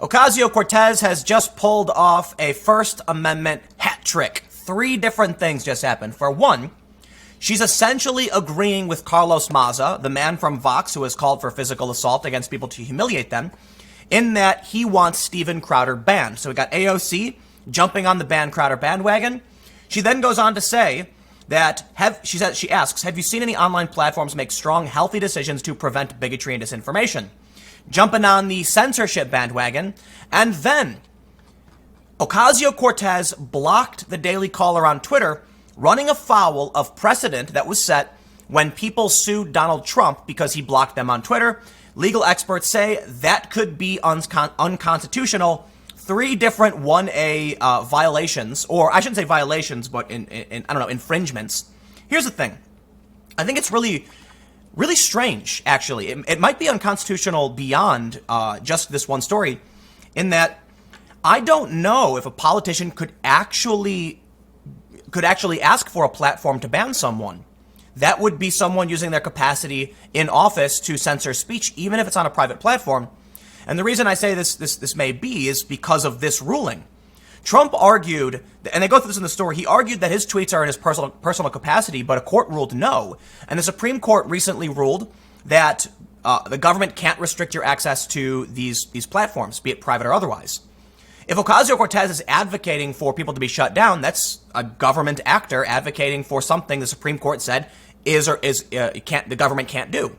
Ocasio-Cortez has just pulled off a First Amendment hat trick. 3 different things just happened. For one, she's essentially agreeing with Carlos Maza, the man from Vox who has called for physical assault against people to humiliate them, in that he wants Steven Crowder banned. So we got AOC jumping on the ban Crowder bandwagon. She then goes on to say that she asks, have you seen any online platforms make strong, healthy decisions to prevent bigotry and disinformation? Jumping on the censorship bandwagon. And then Ocasio-Cortez blocked the Daily Caller on Twitter, running afoul of precedent that was set when people sued Donald Trump because he blocked them on Twitter. Legal experts say that could be unconstitutional. 3 different 1A violations, or I shouldn't say violations, but infringements. Here's the thing. I think it's really strange, actually. It might be unconstitutional beyond just this one story, in that I don't know if a politician could actually ask for a platform to ban someone. That would be someone using their capacity in office to censor speech, even if it's on a private platform. And the reason I say this may be is because of this ruling. Trump argued, and they go through this in the story, he argued that his tweets are in his personal capacity, but a court ruled no. And the Supreme Court recently ruled that the government can't restrict your access to these platforms, be it private or otherwise. If Ocasio-Cortez is advocating for people to be shut down, that's a government actor advocating for something the Supreme Court said the government can't do.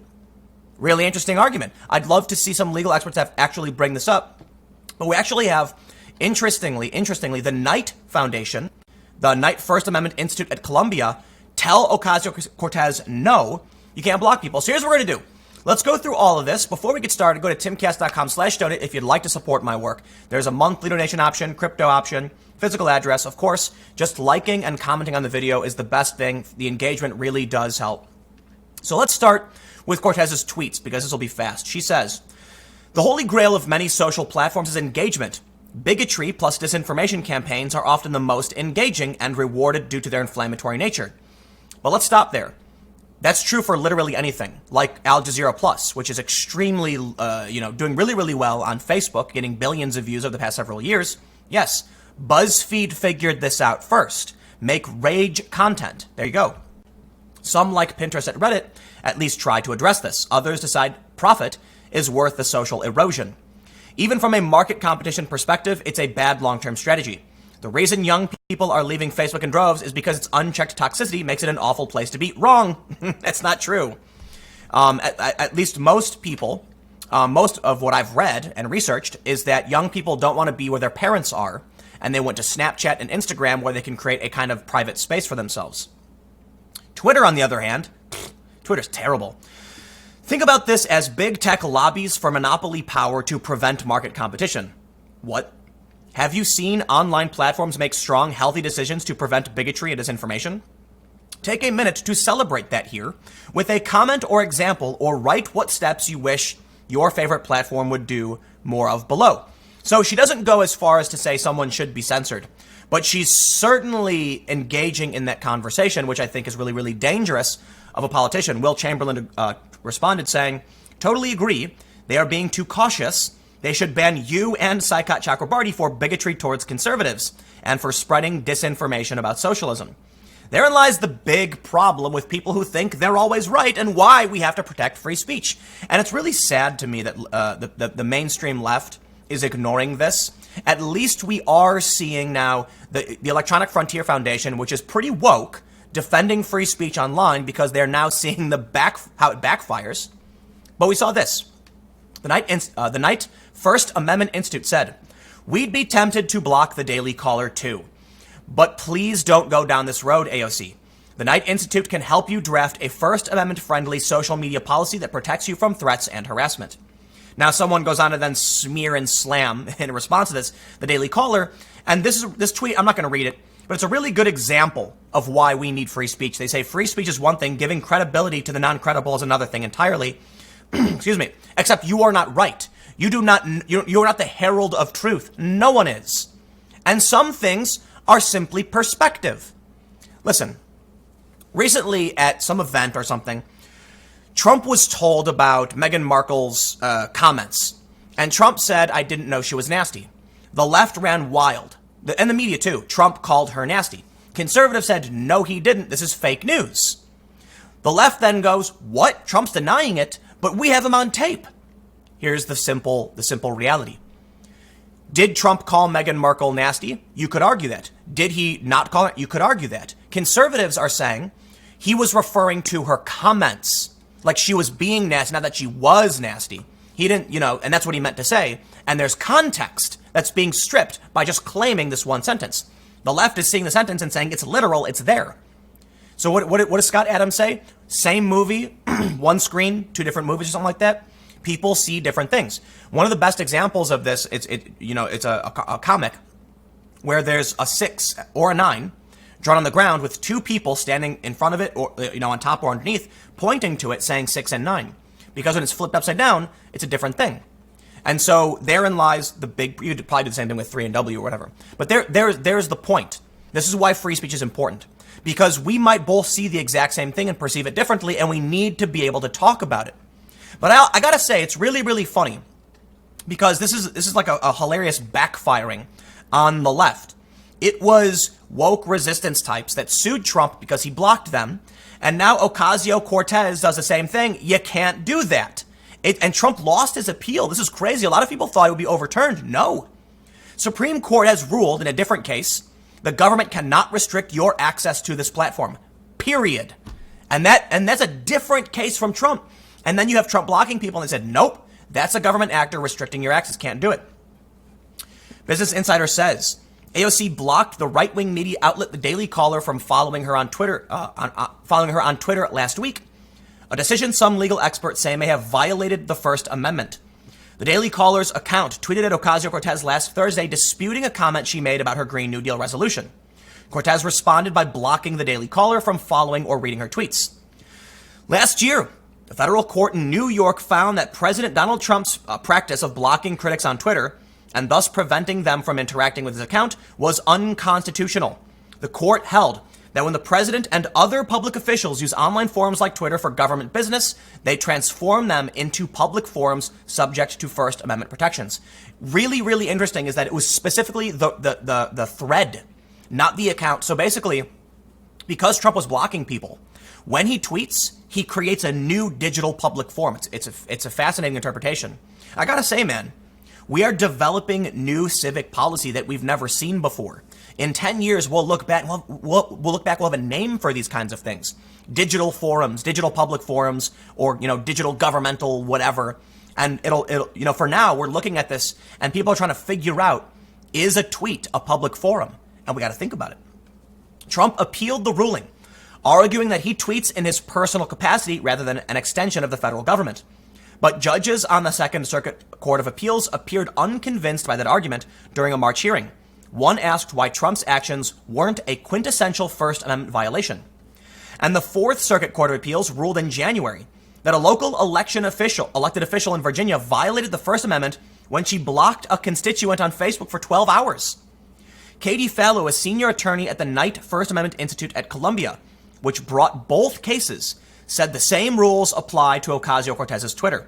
Really interesting argument. I'd love to see some legal experts actually bring this up. But we actually have, interestingly, the Knight Foundation, the Knight First Amendment Institute at Columbia, tell Ocasio-Cortez, no, you can't block people. So here's what we're going to do. Let's go through all of this. Before we get started, go to timcast.com/donate if you'd like to support my work. There's a monthly donation option, crypto option, physical address. Of course, just liking and commenting on the video is the best thing. The engagement really does help. So let's start with Cortez's tweets, because this will be fast. She says, the holy grail of many social platforms is engagement. Bigotry plus disinformation campaigns are often the most engaging and rewarded due to their inflammatory nature. But let's stop there. That's true for literally anything, like Al Jazeera Plus, which is extremely, doing really, really well on Facebook, getting billions of views over the past several years. Yes, BuzzFeed figured this out first. Make rage content. There you go. Some, like Pinterest and Reddit, at least try to address this. Others decide profit is worth the social erosion. Even from a market competition perspective, it's a bad long-term strategy. The reason young people are leaving Facebook in droves is because its unchecked toxicity makes it an awful place to be. Wrong. That's not true. At least most people, most of what I've read and researched is that young people don't want to be where their parents are, and they went to Snapchat and Instagram where they can create a kind of private space for themselves. Twitter, on the other hand, Twitter's terrible. Think about this as big tech lobbies for monopoly power to prevent market competition. What? Have you seen online platforms make strong, healthy decisions to prevent bigotry and disinformation? Take a minute to celebrate that here with a comment or example, or write what steps you wish your favorite platform would do more of below. So she doesn't go as far as to say someone should be censored, but she's certainly engaging in that conversation, which I think is really, really dangerous of a politician. Will Chamberlain responded saying, totally agree. They are being too cautious. They should ban you and Saikat Chakrabarti for bigotry towards conservatives and for spreading disinformation about socialism. Therein lies the big problem with people who think they're always right and why we have to protect free speech. And it's really sad to me that the mainstream left is ignoring this. At least we are seeing now the Electronic Frontier Foundation, which is pretty woke, defending free speech online because they're now seeing how it backfires. But we saw this. The Knight First Amendment Institute said, we'd be tempted to block the Daily Caller too. But please don't go down this road, AOC. The Knight Institute can help you draft a First Amendment-friendly social media policy that protects you from threats and harassment. Now, someone goes on to then smear and slam in response to this, the Daily Caller. And this tweet, I'm not going to read it, but it's a really good example of why we need free speech. They say free speech is one thing, giving credibility to the non-credible is another thing entirely. Excuse me. Except you are not right. You're not the herald of truth. No one is. And some things are simply perspective. Listen, recently at some event or something, Trump was told about Meghan Markle's comments. And Trump said, I didn't know she was nasty. The left ran wild. And the media too. Trump called her nasty. Conservatives said, no, he didn't. This is fake news. The left then goes, what? Trump's denying it, but we have him on tape. Here's the simple reality. Did Trump call Meghan Markle nasty? You could argue that. Did he not call it? You could argue that. Conservatives are saying he was referring to her comments, like she was being nasty, not that she was nasty. He didn't, and that's what he meant to say. And there's context that's being stripped by just claiming this one sentence. The left is seeing the sentence and saying it's literal, it's there. So what does Scott Adams say? Same movie, one screen, two different movies or something like that. People see different things. One of the best examples of this, it's a comic where there's a 6 or a 9 drawn on the ground with two people standing in front of it or, on top or underneath, pointing to it saying 6 and 9. Because when it's flipped upside down, it's a different thing. And so therein lies the big, you'd probably do the same thing with 3 and W or whatever. But there's the point. This is why free speech is important. Because we might both see the exact same thing and perceive it differently, and we need to be able to talk about it. But I gotta say, it's really, really funny. Because this is like a hilarious backfiring on the left. It was woke resistance types that sued Trump because he blocked them. And now Ocasio-Cortez does the same thing. You can't do that. And Trump lost his appeal. This is crazy. A lot of people thought it would be overturned. No. Supreme Court has ruled in a different case, the government cannot restrict your access to this platform. Period. And that's a different case from Trump. And then you have Trump blocking people and they said, nope, that's a government actor restricting your access. Can't do it. Business Insider says, AOC blocked the right-wing media outlet The Daily Caller from following her on Twitter last week. A decision some legal experts say may have violated the First Amendment. The Daily Caller's account tweeted at Ocasio-Cortez last Thursday disputing a comment she made about her Green New Deal resolution. Cortez responded by blocking The Daily Caller from following or reading her tweets. Last year, the federal court in New York found that President Donald Trump's practice of blocking critics on Twitter and thus preventing them from interacting with his account was unconstitutional. The court held that when the president and other public officials use online forums like Twitter for government business, they transform them into public forums subject to First Amendment protections. Really, really interesting is that it was specifically the thread, not the account. So basically, because Trump was blocking people, when he tweets, he creates a new digital public forum. It's a fascinating interpretation. I gotta say, man, we are developing new civic policy that we've never seen before. In 10 years, we'll look back, we'll have a name for these kinds of things. Digital forums, digital public forums, or, digital governmental whatever. And it'll, for now, we're looking at this and people are trying to figure out, is a tweet a public forum? And we got to think about it. Trump appealed the ruling, arguing that he tweets in his personal capacity rather than an extension of the federal government. But judges on the Second Circuit Court of Appeals appeared unconvinced by that argument during a March hearing. One asked why Trump's actions weren't a quintessential First Amendment violation. And the Fourth Circuit Court of Appeals ruled in January that a local elected official in Virginia violated the First Amendment when she blocked a constituent on Facebook for 12 hours. Katie Fallow, a senior attorney at the Knight First Amendment Institute at Columbia, which brought both cases, said the same rules apply to Ocasio-Cortez's Twitter.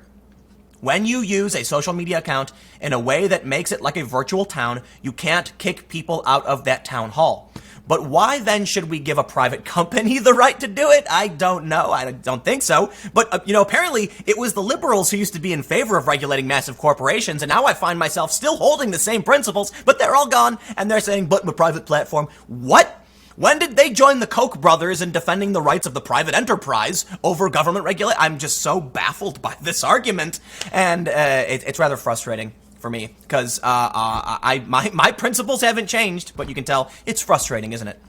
When you use a social media account in a way that makes it like a virtual town, you can't kick people out of that town hall. But why then should we give a private company the right to do it? I don't know. I don't think so. But, apparently it was the liberals who used to be in favor of regulating massive corporations. And now I find myself still holding the same principles, but they're all gone. And they're saying, but the private platform. What? When did they join the Koch brothers in defending the rights of the private enterprise over government regulation? I'm just so baffled by this argument, and it's rather frustrating for me because my principles haven't changed, but you can tell it's frustrating, isn't it?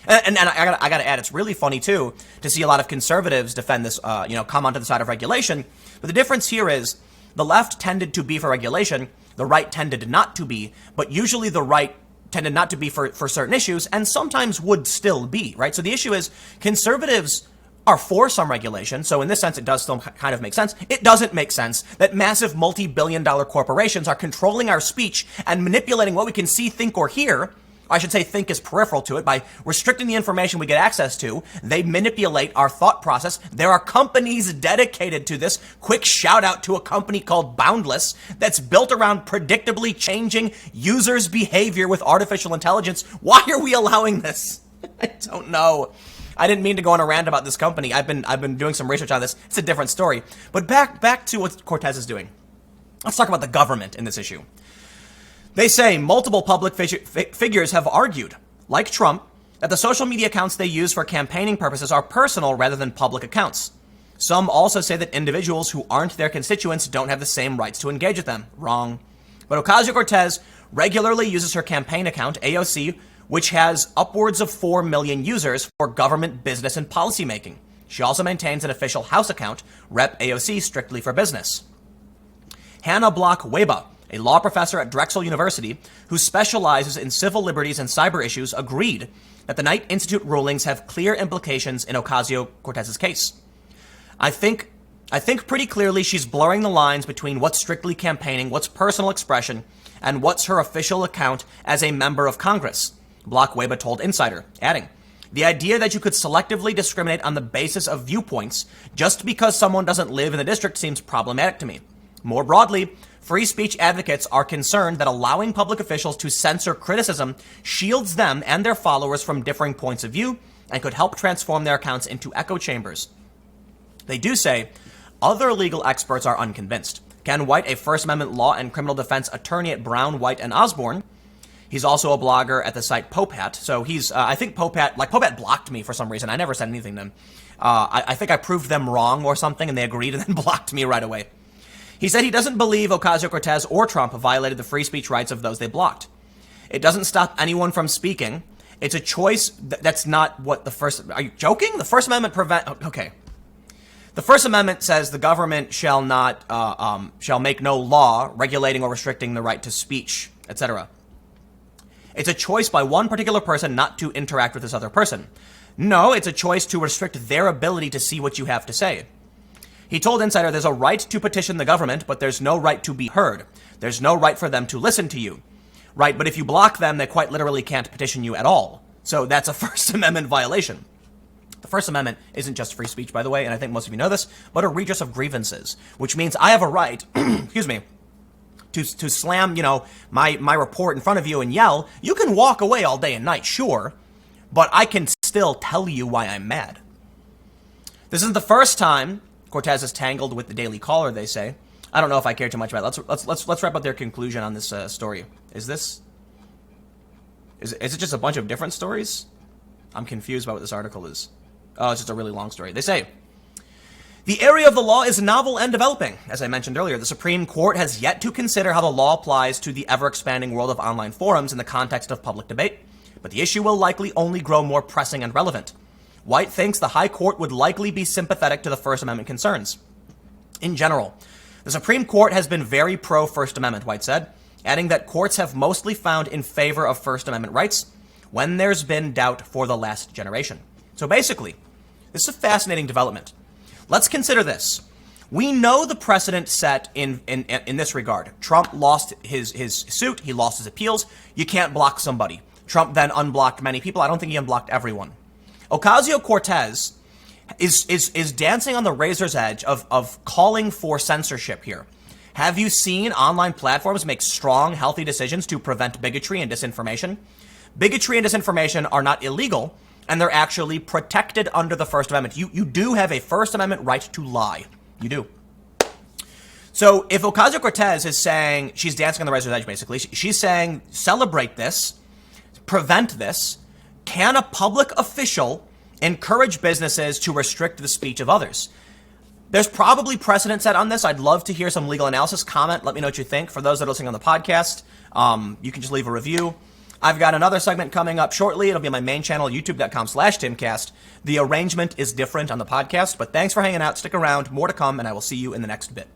And I gotta add, it's really funny too to see a lot of conservatives defend this, come onto the side of regulation. But the difference here is the left tended to be for regulation, the right tended not to be, but usually the right tended not to be for certain issues and sometimes would still be, right? So the issue is conservatives are for some regulation. So in this sense, it does still kind of make sense. It doesn't make sense that massive multi-billion-dollar corporations are controlling our speech and manipulating what we can see, think, or hear I should say think is peripheral to it. By restricting the information we get access to, they manipulate our thought process. There are companies dedicated to this. Quick shout out to a company called Boundless that's built around predictably changing users' behavior with artificial intelligence. Why are we allowing this? I don't know. I didn't mean to go on a rant about this company. I've been doing some research on this. It's a different story. But back to what Cortez is doing. Let's talk about the government in this issue. They say multiple public figures have argued, like Trump, that the social media accounts they use for campaigning purposes are personal rather than public accounts. Some also say that individuals who aren't their constituents don't have the same rights to engage with them. Wrong. But Ocasio-Cortez regularly uses her campaign account, AOC, which has upwards of 4 million users, for government, business, and policymaking. She also maintains an official House account, Rep. AOC, strictly for business. Hannah Block-Weba, a law professor at Drexel University who specializes in civil liberties and cyber issues, agreed that the Knight Institute rulings have clear implications in Ocasio-Cortez's case. I think pretty clearly she's blurring the lines between what's strictly campaigning, what's personal expression, and what's her official account as a member of Congress, Block-Weba told Insider, adding, the idea that you could selectively discriminate on the basis of viewpoints just because someone doesn't live in the district seems problematic to me. More broadly, free speech advocates are concerned that allowing public officials to censor criticism shields them and their followers from differing points of view and could help transform their accounts into echo chambers. They do say other legal experts are unconvinced. Ken White, a First Amendment law and criminal defense attorney at Brown, White, and Osborne. He's also a blogger at the site Popat. So he's, I think Popat blocked me for some reason. I never said anything to them. I think I proved them wrong or something and they agreed and then blocked me right away. He said he doesn't believe Ocasio-Cortez or Trump violated the free speech rights of those they blocked. It doesn't stop anyone from speaking. It's a choice that's not what the First... Are you joking? The First Amendment Okay. The First Amendment says the government shall make no law regulating or restricting the right to speech, etc. It's a choice by one particular person not to interact with this other person. No, it's a choice to restrict their ability to see what you have to say. He told Insider there's a right to petition the government, but there's no right to be heard. There's no right for them to listen to you. Right, but if you block them, they quite literally can't petition you at all. So that's a First Amendment violation. The First Amendment isn't just free speech, by the way, and I think most of you know this, but a redress of grievances, which means I have a right, excuse me, to slam, my report in front of you and yell. You can walk away all day and night, sure, but I can still tell you why I'm mad. This isn't the first time Cortez is tangled with the Daily Caller, they say. I don't know if I care too much about it. Let's wrap up their conclusion on this story. Is it just a bunch of different stories? I'm confused about what this article is. Oh, it's just a really long story. They say, the area of the law is novel and developing. As I mentioned earlier, the Supreme Court has yet to consider how the law applies to the ever-expanding world of online forums in the context of public debate, but the issue will likely only grow more pressing and relevant. White thinks the High Court would likely be sympathetic to the First Amendment concerns. In general, the Supreme Court has been very pro-First Amendment, White said, adding that courts have mostly found in favor of First Amendment rights when there's been doubt for the last generation. So basically, this is a fascinating development. Let's consider this. We know the precedent set in this regard. Trump lost his suit. He lost his appeals. You can't block somebody. Trump then unblocked many people. I don't think he unblocked everyone. Ocasio-Cortez is dancing on the razor's edge of calling for censorship here. Have you seen online platforms make strong, healthy decisions to prevent bigotry and disinformation? Bigotry and disinformation are not illegal, and they're actually protected under the First Amendment. You do have a First Amendment right to lie. You do. So if Ocasio-Cortez is saying, she's dancing on the razor's edge, basically, she's saying, celebrate this, prevent this. Can a public official encourage businesses to restrict the speech of others? There's probably precedent set on this. I'd love to hear some legal analysis. Comment. Let me know what you think. For those that are listening on the podcast, you can just leave a review. I've got another segment coming up shortly. It'll be on my main channel, youtube.com/Timcast. The arrangement is different on the podcast, but thanks for hanging out. Stick around. More to come, and I will see you in the next bit.